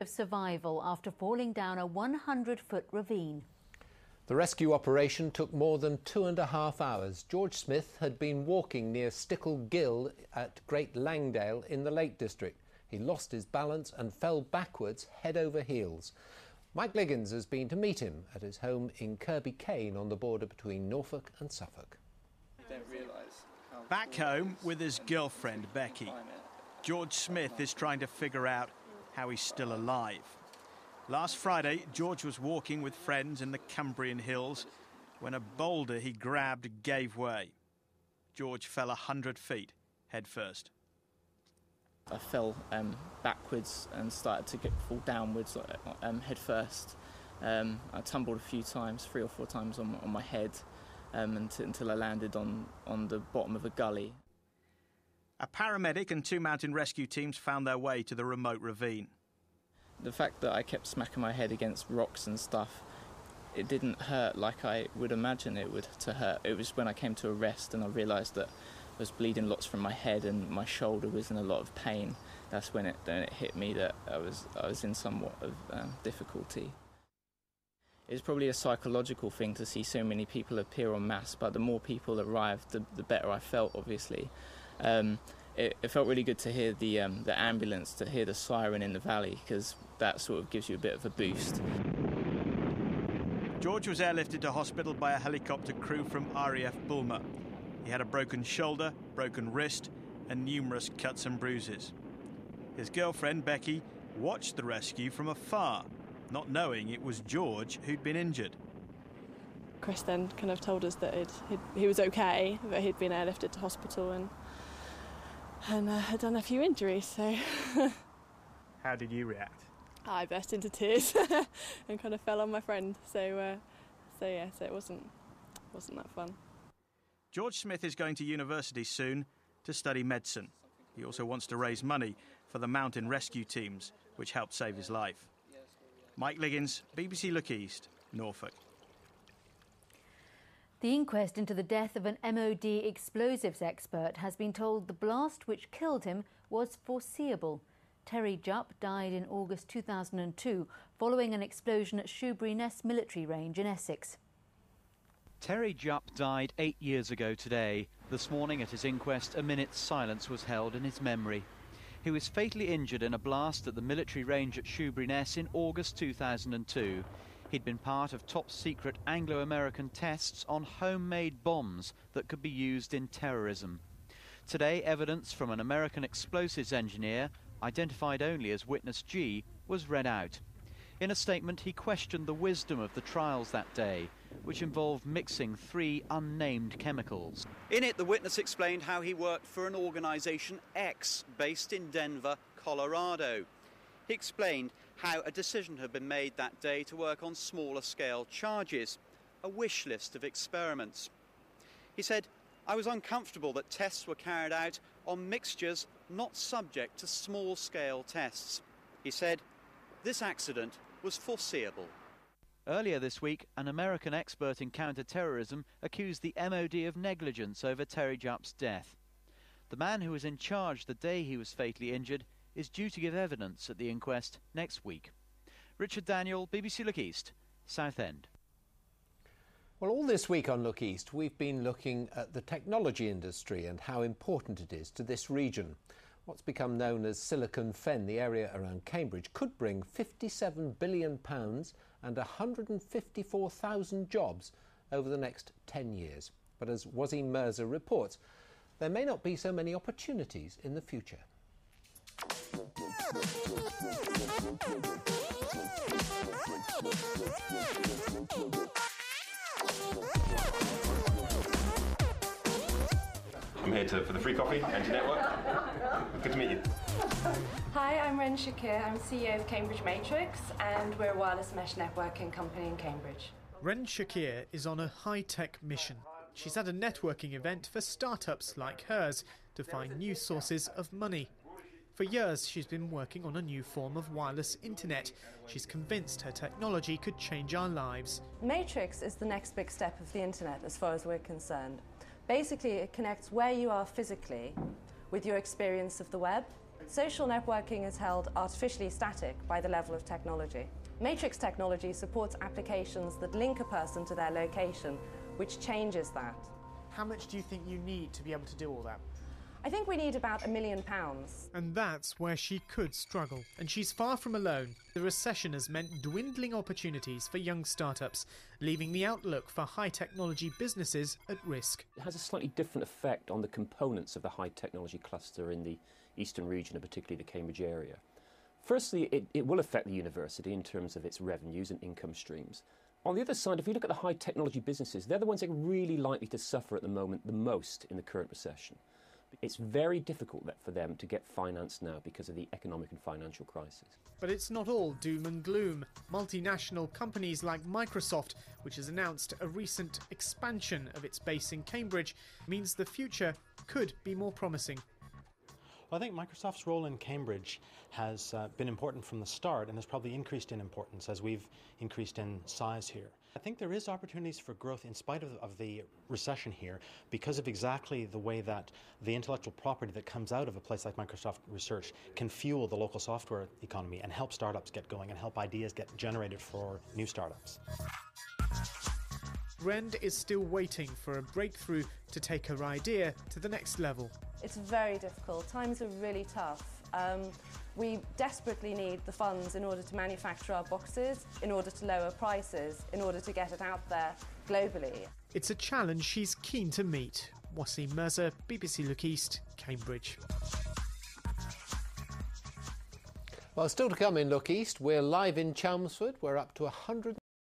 Of survival after falling down a 100-foot ravine. The rescue operation took more than 2.5 hours. George Smith had been walking near Stickle Gill at Great Langdale in the Lake District. He lost his balance and fell backwards head over heels. Mike Liggins has been to meet him at his home in Kirby Cane on the border between Norfolk and Suffolk. Back home with his girlfriend Becky, George Smith is trying to figure out how he's still alive. Last Friday, George was walking with friends in the Cambrian Hills when a boulder he grabbed gave way. George fell 100 feet head first. I fell backwards and started to fall downwards head first. I tumbled a few times, 3 or 4 times on my head until I landed on the bottom of a gully. A paramedic and 2 mountain rescue teams found their way to the remote ravine. The fact that I kept smacking my head against rocks and stuff, it didn't hurt like I would imagine it would to hurt. It was when I came to a rest and I realised that I was bleeding lots from my head and my shoulder was in a lot of pain. That's when it hit me that I was in somewhat of difficulty. It was probably a psychological thing to see so many people appear en masse, but the more people arrived, the better I felt, obviously. It felt really good to hear the ambulance, to hear the siren in the valley, because that sort of gives you a bit of a boost. George was airlifted to hospital by a helicopter crew from RAF Bulmer. He had a broken shoulder, broken wrist, and numerous cuts and bruises. His girlfriend, Becky, watched the rescue from afar, not knowing it was George who'd been injured. Chris then kind of told us that he was okay, that he'd been airlifted to hospital and had done a few injuries. So how did you react? I burst into tears and kind of fell on my friend. So it wasn't that fun. George Smith is going to university soon to study medicine. He also wants to raise money for the mountain rescue teams, which helped save his life. Mike Liggins, BBC Look East, Norfolk. The inquest into the death of an MOD explosives expert has been told the blast which killed him was foreseeable. Terry Jupp died in August 2002 following an explosion at Shoebury military range in Essex. Terry Jupp died 8 years ago today. This morning at his inquest, a minute's silence was held in his memory. He was fatally injured in a blast at the military range at Shoebury in August 2002. He'd been part of top-secret Anglo-American tests on homemade bombs that could be used in terrorism. Today, evidence from an American explosives engineer, identified only as Witness G, was read out. In a statement, he questioned the wisdom of the trials that day, which involved mixing 3 unnamed chemicals. In it, the witness explained how he worked for an organisation X, based in Denver, Colorado. He explained how a decision had been made that day to work on smaller scale charges, a wish list of experiments. He said, "I was uncomfortable that tests were carried out on mixtures not subject to small scale tests." He said, "This accident was foreseeable." Earlier this week, an American expert in counter-terrorism accused the MOD of negligence over Terry Jupp's death. The man who was in charge the day he was fatally injured is due to give evidence at the inquest next week. Richard Daniel, BBC Look East, Southend. Well, all this week on Look East, we've been looking at the technology industry and how important it is to this region. What's become known as Silicon Fen, the area around Cambridge, could bring £57 billion and 154,000 jobs over the next 10 years. But as Wasim Mirza reports, there may not be so many opportunities in the future. I'm here for the free coffee, Energy Network. Good to meet you. Hi, I'm Ren Shakir. I'm CEO of Cambridge Matrix, and we're a wireless mesh networking company in Cambridge. Ren Shakir is on a high-tech mission. She's at a networking event for startups like hers to find new sources of money. For years, she's been working on a new form of wireless internet. She's convinced her technology could change our lives. Matrix is the next big step of the internet as far as we're concerned. Basically, it connects where you are physically with your experience of the web. Social networking is held artificially static by the level of technology. Matrix technology supports applications that link a person to their location, which changes that. How much do you think you need to be able to do all that? I think we need about £1 million. And that's where she could struggle. And she's far from alone. The recession has meant dwindling opportunities for young startups, leaving the outlook for high technology businesses at risk. It has a slightly different effect on the components of the high technology cluster in the eastern region, and particularly the Cambridge area. Firstly, it will affect the university in terms of its revenues and income streams. On the other side, if you look at the high technology businesses, they're the ones that are really likely to suffer at the moment the most in the current recession. It's very difficult for them to get financed now because of the economic and financial crisis. But it's not all doom and gloom. Multinational companies like Microsoft, which has announced a recent expansion of its base in Cambridge, means the future could be more promising. Well, I think Microsoft's role in Cambridge has been important from the start and has probably increased in importance as we've increased in size here. I think there is opportunities for growth in spite of the recession here because of exactly the way that the intellectual property that comes out of a place like Microsoft Research can fuel the local software economy and help startups get going and help ideas get generated for new startups. Rend is still waiting for a breakthrough to take her idea to the next level. It's very difficult. Times are really tough. We desperately need the funds in order to manufacture our boxes, in order to lower prices, in order to get it out there globally. It's a challenge she's keen to meet. Wasim Mirza, BBC Look East, Cambridge. Well, still to come in Look East, we're live in Chelmsford. We're up to 100